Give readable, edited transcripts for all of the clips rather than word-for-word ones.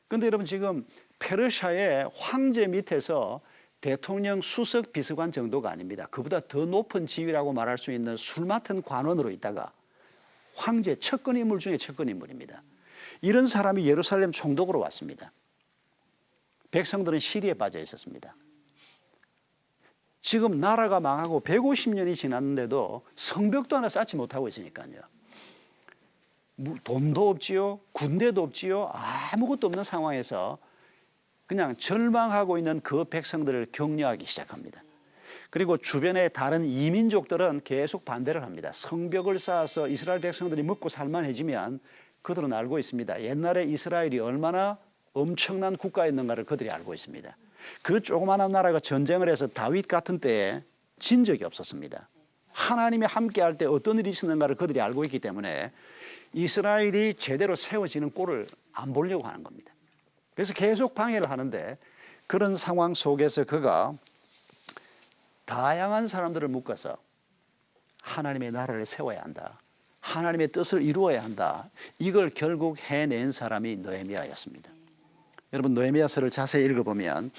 그런데 여러분 지금 페르시아의 황제 밑에서 대통령 수석 비서관 정도가 아닙니다. 그보다 더 높은 지위라고 말할 수 있는 술 맡은 관원으로 있다가 황제 측근 인물 중에 측근 인물입니다. 이런 사람이 예루살렘 총독으로 왔습니다. 백성들은 시리에 빠져 있었습니다. 지금 나라가 망하고 150년이 지났는데도 성벽도 하나 쌓지 못하고 있으니까요. 돈도 없지요, 군대도 없지요, 아무것도 없는 상황에서 그냥 절망하고 있는 그 백성들을 격려하기 시작합니다. 그리고 주변의 다른 이민족들은 계속 반대를 합니다. 성벽을 쌓아서 이스라엘 백성들이 먹고 살만해지면 그들은 알고 있습니다. 옛날에 이스라엘이 얼마나 엄청난 국가였는가를 그들이 알고 있습니다. 그 조그마한 나라가 전쟁을 해서 다윗 같은 때에 진 적이 없었습니다. 하나님이 함께할 때 어떤 일이 있었는가를 그들이 알고 있기 때문에 이스라엘이 제대로 세워지는 꼴을 안 보려고 하는 겁니다. 그래서 계속 방해를 하는데 그런 상황 속에서 그가 다양한 사람들을 묶어서 하나님의 나라를 세워야 한다. 하나님의 뜻을 이루어야 한다. 이걸 결국 해낸 사람이 느헤미야였습니다. 여러분 느헤미야서를 자세히 읽어보면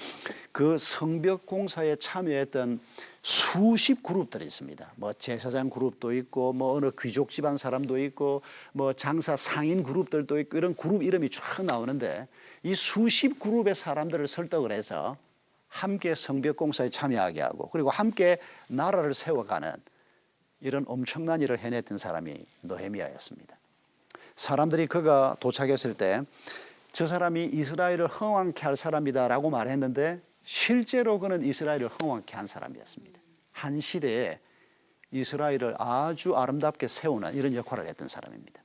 그 성벽 공사에 참여했던 수십 그룹들이 있습니다. 뭐 제사장 그룹도 있고 뭐 어느 귀족 집안 사람도 있고 뭐 장사 상인 그룹들도 있고 이런 그룹 이름이 쫙 나오는데 이 수십 그룹의 사람들을 설득을 해서 함께 성벽 공사에 참여하게 하고 그리고 함께 나라를 세워가는 이런 엄청난 일을 해냈던 사람이 느헤미야였습니다. 사람들이 그가 도착했을 때 저 사람이 이스라엘을 흥왕케 할 사람이다라고 말했는데 실제로 그는 이스라엘을 흥왕케 한 사람이었습니다. 한 시대에 이스라엘을 아주 아름답게 세우는 이런 역할을 했던 사람입니다.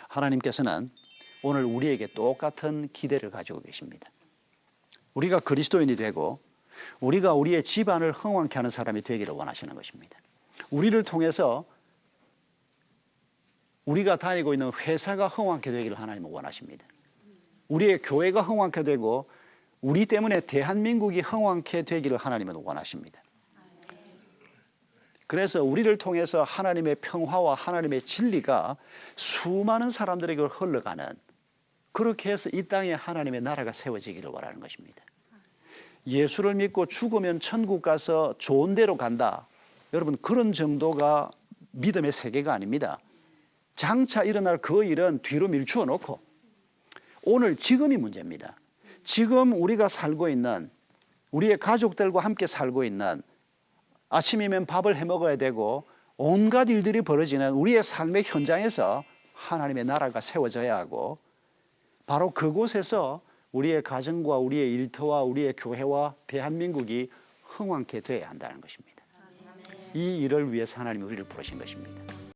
하나님께서는 오늘 우리에게 똑같은 기대를 가지고 계십니다. 우리가 그리스도인이 되고 우리가 우리의 집안을 흥왕케 하는 사람이 되기를 원하시는 것입니다. 우리를 통해서 우리가 다니고 있는 회사가 흥왕케 되기를 하나님은 원하십니다. 우리의 교회가 흥왕케 되고 우리 때문에 대한민국이 흥왕케 되기를 하나님은 원하십니다. 그래서 우리를 통해서 하나님의 평화와 하나님의 진리가 수많은 사람들에게 흘러가는 그렇게 해서 이 땅에 하나님의 나라가 세워지기를 원하는 것입니다. 예수를 믿고 죽으면 천국 가서 좋은 데로 간다. 여러분 그런 정도가 믿음의 세계가 아닙니다. 장차 일어날 그 일은 뒤로 밀추어 놓고 오늘 지금이 문제입니다. 지금 우리가 살고 있는 우리의 가족들과 함께 살고 있는 아침이면 밥을 해 먹어야 되고 온갖 일들이 벌어지는 우리의 삶의 현장에서 하나님의 나라가 세워져야 하고 바로 그곳에서 우리의 가정과 우리의 일터와 우리의 교회와 대한민국이 흥왕케 되어야 한다는 것입니다. 이 일을 위해서 하나님이 우리를 부르신 것입니다.